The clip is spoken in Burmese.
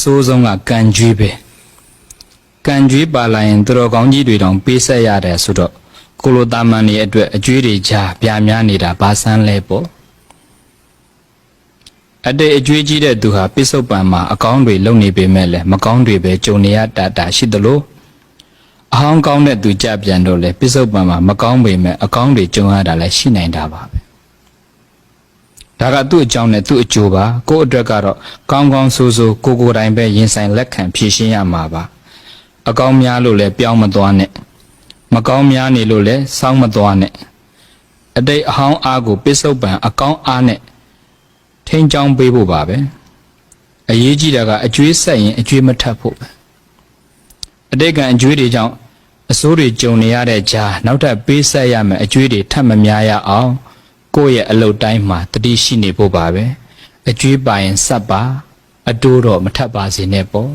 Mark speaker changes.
Speaker 1: စိုးဆုံးကကံကြွေးပဲကံကြွေးပါလာရင်သူတော်ကောင်းကြီးတွေတောင်ပေးဆက်ရတယ်ဆိုတော့ကိုလိုတာမန်တွေအတွက်အကျွေးတွေကြားပြာများနေတာဘာဆန်းလဲပေါ့အတိတ်အကျွေးကြီးတဲ့သူဟာပစ္စုပန်မှာအကောင်းတွေလုံနေပေမဲ့လည်းမကောင်းတွေပဲကြုံနေရတာရှိသလိုအဟောင်းကောင်းတဲ့သူကြပြန်တော့လေပစ္စုပန်မှာမကောင်းပေမဲ့အကောင်းတွေကြုံရတာလည်းရှိနိုင်တာပါပဲဒါကသူ့အကြောင်းနဲ့သူ့အကျိုးပါကိုယ့်အတွက်ကတော့ကောင်းကောင်းဆိုးဆိုးကိုယ်တိုင်ပဲရင်ဆိုင်လက်ခံဖြေရှင်းရမှာပါအကောင်းများလို့လည်းပြောင်းမသွားနဲ့မကောင်းများနေလို့လည်းစောင်းမသွားနဲ့အတိတ်အဟောင်းအားကိုပစ္စုပန်အကောင်းအားနဲ့ထိန်းချောင်းပေးဖို့ပါပဲအရေးကြီးတာကအကျွေးဆက်ရင်အကျွေးမထပ်ဖို့ပဲအတိတ်ကအကျွေးတွေကြောင့်အစိုးတွေကြုံနေရတဲ့ကြားနောက်ထပ်ပေးဆက်ရမယ်အကျွေးတွေထပ်မများရအောင်ကိုယ့်ရဲ့အလုပ်တိုင်းမှာတတိရှိနေဖို့ပါပဲအကျွေးပါရင်ဆက်ပါအတိုးတော့မထပ်ပါစေနဲ့ပေါ့